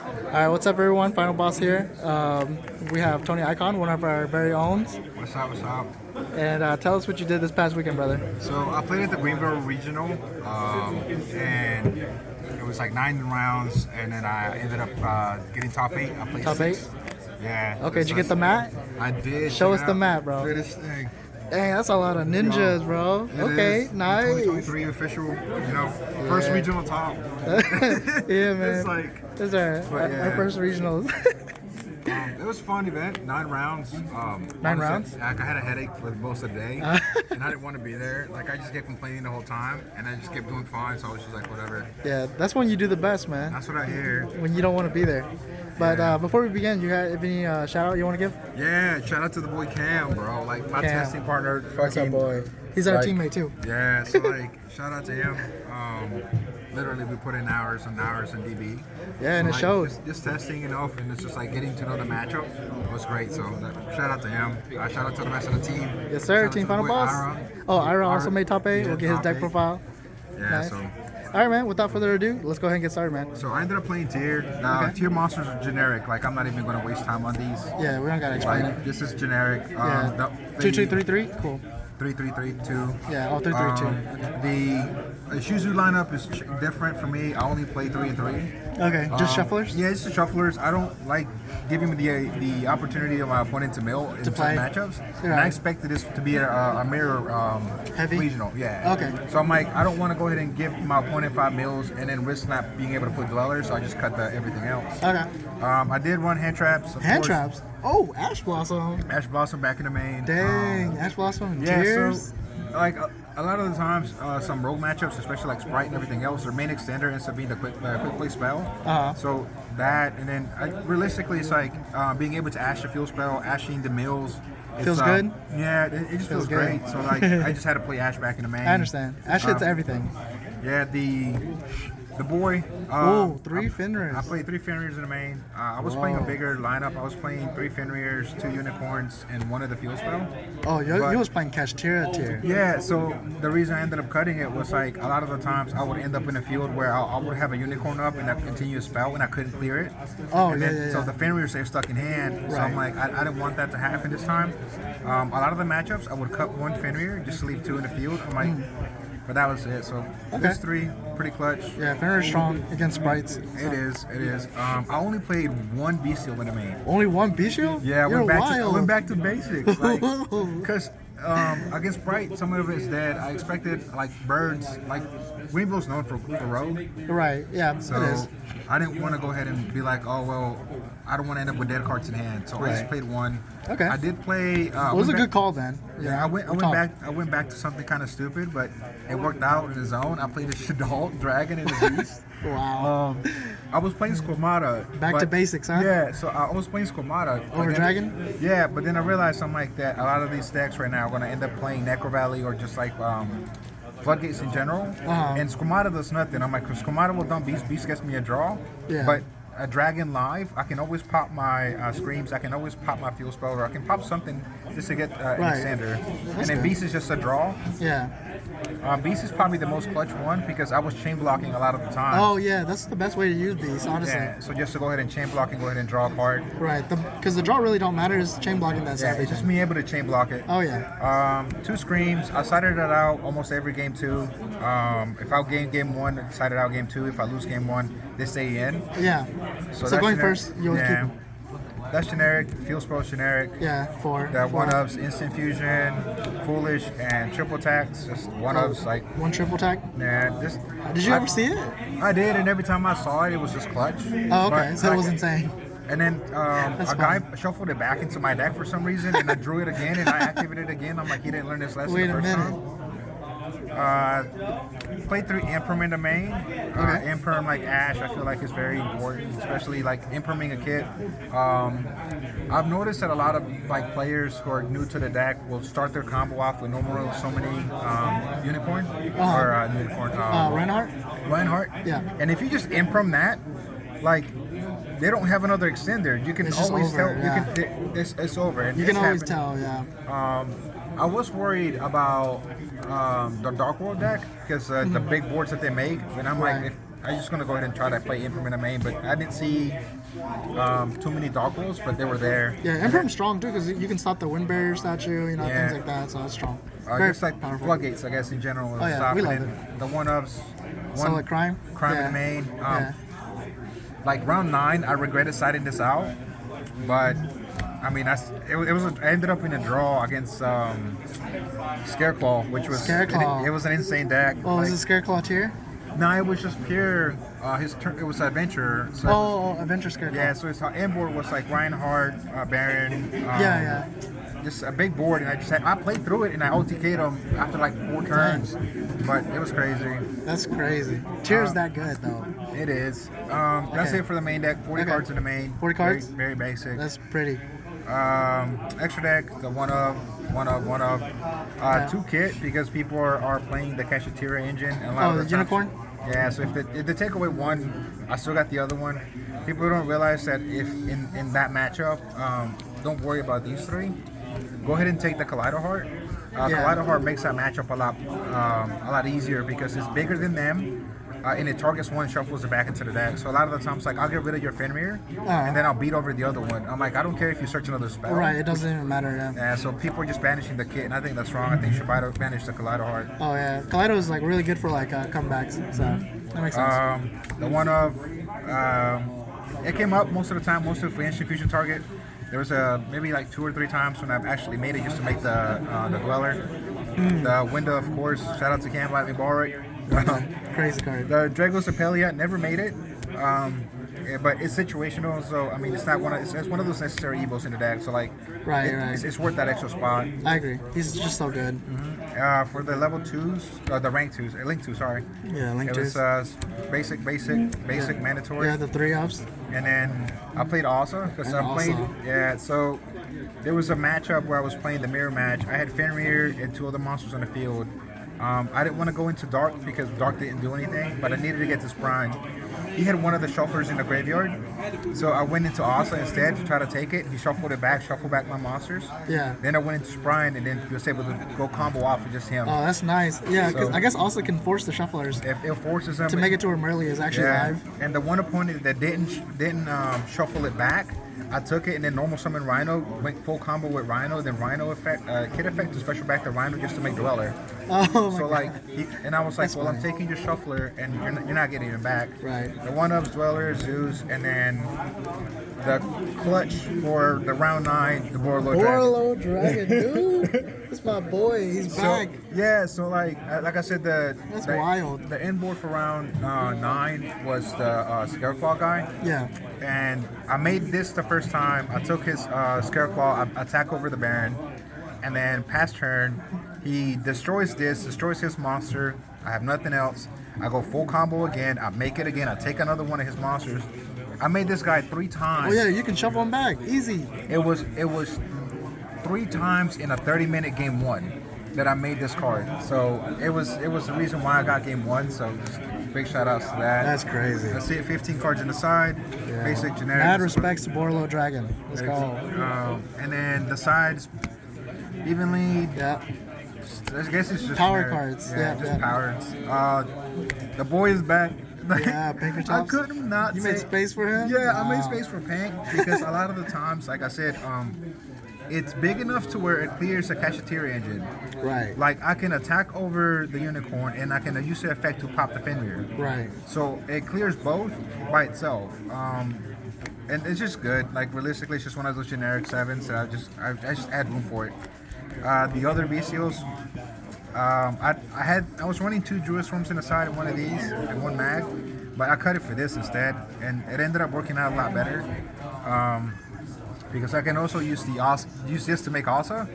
All right, what's up, everyone? Final Boss here. We have Tony Icon, one of our very own. What's up, what's up? And tell us what you did this past weekend, brother. So I played at the Greenville Regional, and it was like 9 rounds, and then I ended up getting top 8. I played Top 6. 8? Yeah. Okay, did you get the mat? I did. Show us the mat, bro. Look at this thing. Dang, that's a lot of ninjas, bro. It Okay, is nice. 2023 official, first regional top. Yeah, man. It's like, This is our first regionals. it was a fun event, 9 rounds. 9 rounds? Like, I had a headache for most of the day, and I didn't want to be there. Like, I just kept complaining the whole time, and I just kept doing fine, so I was just like, whatever. Yeah, that's when you do the best, man. That's what I hear. When you don't want to be there. But before we begin, you have any shout out you want to give? Yeah, shout out to the boy Cam, bro. Like, my Cam. testing partner. What's up, boy? He's our teammate, too. Yeah, so, like, shout out to him. Literally, we put in hours and hours in DB. Yeah, and it shows. Just testing, and it's just like getting to know the matchup. It was great. So shout out to him. Shout out to the rest of the team. Yes, sir. Shout Team out to Final the boy Boss. Ira. Oh, Ira also made top 8. We'll get his top deck 8. profile. Yeah, Nice. so. All right, man. Without further ado, let's go ahead and get started, man. So I ended up playing tier. Now, Okay. tier monsters are generic. Like, I'm not even going to waste time on these. Yeah, we don't gotta explain Like, it. this is generic. Yeah. 2-2-3-3. Cool. 3-3-3-2. Yeah, all 3-3-2. The Ishizu lineup is different for me. I only play 3 and 3. Okay, just shufflers. Yeah, it's the shufflers. I don't like giving the opportunity of my opponent to mill in play. certain matchups. And Right. I expected this to be a mirror Heavy? regional. Yeah. Okay. So I'm like, I don't want to go ahead and give my opponent 5 mills and then risk not being able to put dwellers. So I just cut everything else. Okay. I did run hand traps. of Hand course. traps. Oh, Ash Blossom. Ash Blossom back in the main. Dang, Ash Blossom. Yeah, Tears. so like a lot of the times, some rogue matchups, especially like Sprite and everything else, their main extender ends up being the quick play spell. Uh-huh. So that, and then realistically, it's like being able to ash the fuel spell, ashing the mills. Feels good? Yeah, it just feels good. great. So like, I just had to play Ash back in the main. I understand. Ash hits everything. Yeah, the boy. Oh, 3 Fenris. I played 3 Fenriers in the main. I was playing a bigger lineup. I was playing 3 Fenriers, 2 Unicorns, and 1 of the fuel spell. Oh, you But- was playing Kashtira tier. Yeah, so the reason I ended up cutting it was like a lot of the times I would end up in a field where I would have a unicorn up and I continue to spell and I couldn't clear it. Oh, and yeah, then, yeah, So yeah. the Fenrir stayed stuck in hand. So I'm Right. like, I didn't want that to happen this time. A lot of the matchups, I would cut 1 Fenrir just to leave 2 in the field. I'm like, but that was it. So this 3, pretty clutch. Yeah, Fenris strong against Sprites. It is. I only played 1 Bestial in the main. Only 1 Bestial? Yeah, You're I wild. went back to basics. Like, because against Bright, some of it's dead. I expected like birds. Like Greenville's known for rogue, Right, yeah, so it is. I didn't want to go ahead and be like, oh well, I don't want to end up with dead cards in hand. So I just Right. played 1. Okay. I did play. It was a good call then. Yeah, I we went talked. back. I went back to something kind of stupid, but it worked out in the zone. I played a Shaddoll Dragon and a Beast. Wow. I was playing Squamata. Back to but- basics, huh? Yeah, so I was playing Squamata. but Over then- Dragon? Yeah, but then I realized something like that. A lot of these decks right now are going to end up playing Necro Valley or just like Floodgates in general. Uh-huh. And Squamata does nothing. I'm like, Squamata will dump Beast. Beast gets me a draw. Yeah. But a Dragon live, I can always pop my Screams. I can always pop my Fuel Spell, or I can pop something just to get an Right. extender. That's And then good. Beast is just a draw. Yeah. Beast is probably the most clutch one because I was chain blocking a lot of the time. Oh, yeah, that's the best way to use Beast, honestly. Yeah, so just to go ahead and chain block and go ahead and draw a card. Right, because the draw really don't matter. It's chain blocking that's Yeah, everything. it's just me able to chain block it. Oh, yeah. 2 Screams. I sided it out almost every game 2. If I gain game 1, I sided out game 2. If I lose game 1, they stay in. Yeah. So that's going generic. first, you always keep them. That's generic. Fuel Spell is generic. Yeah, 4. The 4. 1-ups, Instant Fusion, Foolish, and Triple Attacks. Just 1-ups. Like, 1 triple tag. nah, just. Did you ever see it? I did, and every time I saw it, it was just clutch. Oh, okay. But, So it like, was insane. And then That's a guy shuffled it back into my deck for some reason, and I drew it again, and I activated it again. I'm like, he didn't learn this lesson Wait the a first minute. time. Played through Imperm in the main. Imperm like Ash, I feel like is very important, especially like Imperming a kit. I've noticed that a lot of like players who are new to the deck will start their combo off with normal so many unicorn or unicorn. Reinhardt? Yeah. And if you just Imperm that, like. They don't have another extender. You can It's just always over, tell. yeah. You can. It's over. And You this can always happened. tell, yeah. I was worried about the Dark World deck because the big boards that they make, and I'm Right. like, I was just gonna go ahead and try to play Imperm in the main, but I didn't see too many dark rolls, but they were there. Yeah, Imperm's strong too because you can stop the wind barrier statue, you know, Yeah. things like that. So it's strong. Just like floodgates, I guess in general. Oh, yeah, stop. we And love then the one-ofs. Solid crime. Crime in Yeah. the main. Yeah. Like round 9, I regretted siding this out, but I mean, I ended up in a draw against Scareclaw, which was Scareclaw. It was an insane deck. Oh, like, is it Scareclaw tier? no, it was just pure. It was adventure. So Oh, Adventure Scareclaw. yeah. So his end board was like Reinhardt, Baron. Yeah. Just a big board, and I played through it, and I OTK'd him after like 4 turns, but it was crazy. That's crazy. Tier's that good though. It is. That's Okay. it for the main deck. 40 Okay. cards in the main. 40 cards? Very basic. That's pretty. Extra deck, the one of. Yeah. 2 kit because people are playing the Cachetira engine. And a lot Oh, of the times- unicorn? Yeah, so if they take away one, I still got the other one. People don't realize that if in that matchup, don't worry about these 3. Go ahead and take the Kaleido Heart. Yeah. Kaleido Heart makes that matchup a lot easier because it's bigger than them. And it targets one, shuffles it back into the deck. So a lot of the times, like, I'll get rid of your Fenrir, and then I'll beat over the other one. I'm like, I don't care if you search another spell. Right, it doesn't even matter. Yeah. Yeah, so people are just banishing the kit, and I think that's wrong. I think you should banish the Kaleido Heart. Oh yeah, Kaleido is like really good for like comebacks. So that makes sense. The one of, it came up most of the time, mostly for instant fusion target. There was maybe like 2 or 3 times when I've actually made it just to make the Dweller. The window, of course. Shout out to Cam, let me borrow it. Crazy card. The Dragos Apelia never made it, but it's situational. So I mean, it's not it's one of those necessary evils in the deck. So like, Right. it's worth that extra spot. I agree. He's just so good. For the level 2s, the rank 2s, link 2, sorry. Yeah, Link It was basic, mandatory. Yeah, the 3-ups. And then I played Asa because And I'm playing. Asa. Yeah, so there was a matchup where I was playing the mirror match. I had Fenrir and 2 other monsters on the field. I didn't want to go into Dark because Dark didn't do anything, but I needed to get this Prime. He had one of the shufflers in the graveyard, so I went into Asa instead to try to take it. He shuffled it back, shuffled back my monsters. Yeah. Then I went into Sprine, and then he was able to go combo off with just him. Oh, that's nice. Yeah, because So- I guess also can force the shufflers If it forces him to make it to where Merly is actually live. And the one opponent that didn't shuffle it back, I took it and then normal summon Rhino, went full combo with Rhino, then Rhino effect, kit effect to special back the Rhino just to make Dweller. Oh my So god. like, and I was like, That's well, I'm funny. taking your shuffler and you're not getting it back. Right. The one of Dweller, Zeus, and then the clutch for the round 9, the Borlo Dragon. Borlo Dragon, dude. That's my boy. He's back. Yeah, so like I said, That's wild. The end board for round 9 was the Scareclaw guy. Yeah. And I made this the first time. I took his Scareclaw, I attack over the Baron, and then past turn, he destroys his monster. I have nothing else. I go full combo again. I make it again. I take another one of his monsters. I made this guy 3 times. Oh yeah, you can shuffle him back. Easy. It was 3 times in a 30-minute game 1 that I made this card. So it was the reason why I got game 1. So just big shout outs to that. That's crazy. I see it 15 cards in the side. Yeah. Basic generic. Mad respects to Borlo Dragon. Let's go. And then the sides evenly. Yeah. I guess it's just Power generic. cards. Yeah, Yeah, just yeah. powers. The boy is back. Yeah, Pinker I Tops. couldn't not. You made say- space for him? Yeah, I made Wow. space for Pink because a lot of the times, like I said, it's big enough to where it clears the Cachetira engine. Right. Like I can attack over the unicorn and I can use the effect to pop the Fenrir. Right. So it clears both by itself. And it's just good. Like realistically, it's just one of those generic 7s that I just add room for it. The other bestials, I was running 2 Druid Swarms in the side of one of these and 1 mag, but I cut it for this instead, and it ended up working out a lot better. Because I can also use this to make Asa,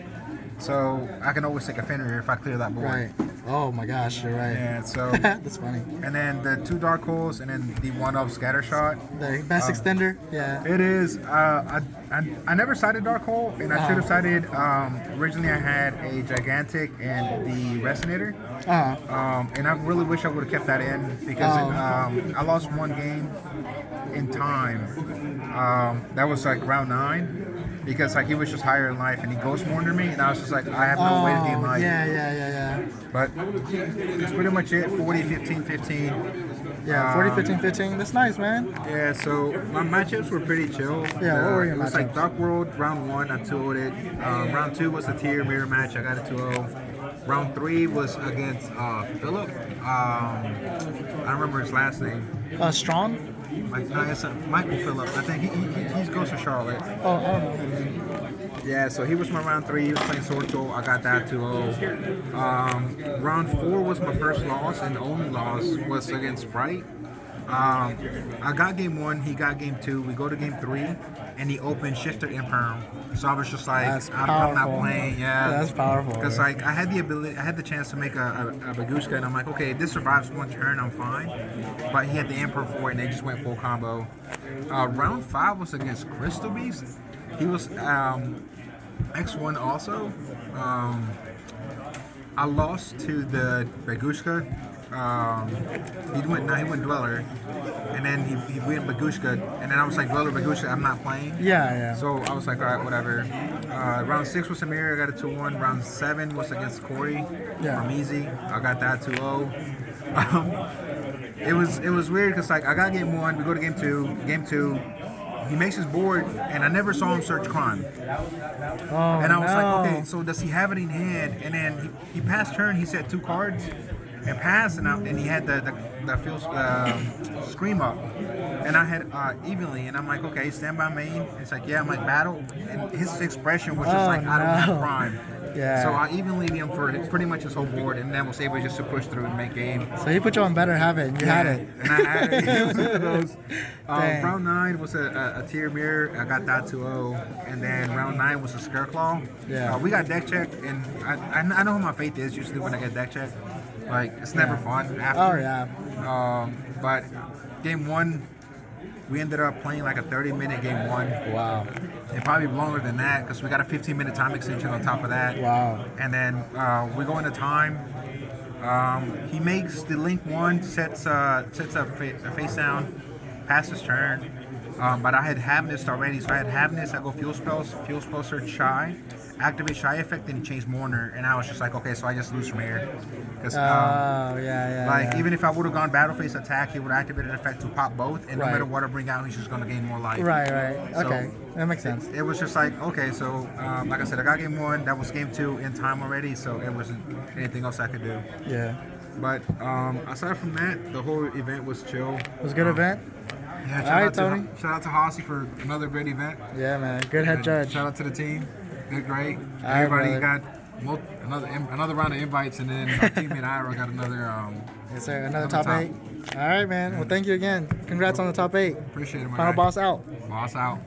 so I can always take a Fenrir if I clear that board. Right. Oh my gosh, you're right. Yeah, so That's funny. and then the 2 Dark Holes, and then the one of Scattershot. The best extender. Yeah. It is. I never sided Dark Hole, and I should have sided. Originally, I had a Gigantic and the Resonator, and I really wish I would have kept that in because I lost 1 game in time. That was like round 9. Because like he was just higher in life and he ghost warned me and I was just like I have no way to gain life. Yeah. But that's pretty much it. 40, 15, 15. Yeah, 40, 15, 15. That's nice, man. Yeah, so my matchups were pretty chill. Yeah, what were your It was like matchups? Dark World, round 1, I 2-0'd it. Round 2 was the tier mirror match, I got a 2-0. Round 3 was against Philip. I don't remember his last name. Strong? Like, no, it's Michael Phillip. I think he goes to Charlotte. Oh, I don't know. Yeah, so he was my round 3. He was playing Sword Soul. I got that 2-0. Round 4 was my first loss, and the only loss was against Sprite. I got game 1, he got game 2. We go to game 3, and he opened shifted Imperm. So I was just like, That's I'm powerful. not playing. Yeah, That's powerful. because like I had the chance to make a Bagushka, and I'm like, okay, if this survives 1 turn, I'm fine. But he had the Emperor for it, and they just went full combo. Round 5 was against Crystal Beast. He was X1 also. I lost to the Bagushka. He went Dweller, and then he went Bagushka, and then I was like, Dweller, Bagushka, I'm not playing. Yeah. So I was like, all right, whatever. Round 6 was Samir, I got a 2-1. Round 7 was against Corey from Easy. I got that 2-0. It was weird because like I got game 1, we go to game 2. Game 2, he makes his board, and I never saw him search crime. Oh, And I was like, okay, so does he have it in hand? And then he passed turn, he said 2 cards, and passed, and he had the field scream up. And I had evenly, and I'm like, okay, stand by main. It's like, yeah, I'm like, battle. And his expression was just like, I don't have crime. Yeah. So I evenly him for pretty much his whole board, and then was able just to push through and make game. So he put you on better habit, and you had it. And I had it. It was one of those. Dang. Round 9 was a tier mirror. I got that 2-0. And then round 9 was a scare claw. Yeah. We got deck checked, and I know who my fate is usually when I get deck checked. Like, it's never fun after. Oh, yeah. But game 1, we ended up playing like a 30-minute game 1. Wow. And probably longer than that because we got a 15-minute time extension on top of that. Wow. And then we go into time. He makes the link 1, sets a face down, passes turn. But I had Havness already, so I had Havness. I go Fuel Spell search Shy, activate Shy effect, and change Mourner. And I was just like, okay, so I just lose from here. Because even if I would have gone Battle Face attack, he would activate an effect to pop both, and no matter what I bring out, he's just going to gain more life. Right. So Okay, that makes sense. It was just like, okay, so like I said, I got game 1. That was game 2 in time already, so it wasn't anything else I could do. Yeah. But aside from that, the whole event was chill. It was a good event? Yeah, All right, Tony. Shout out to Hossie for another great event. Yeah, man. Good head judge. Shout out to the team. Did great. All right, Everybody brother. got another round of invites, and then our teammate Ira got another. Yes, sir. Another top 8. All right, man. Well, thank you again. Congrats on the top 8. Appreciate it, my Final guy. boss out. Boss out.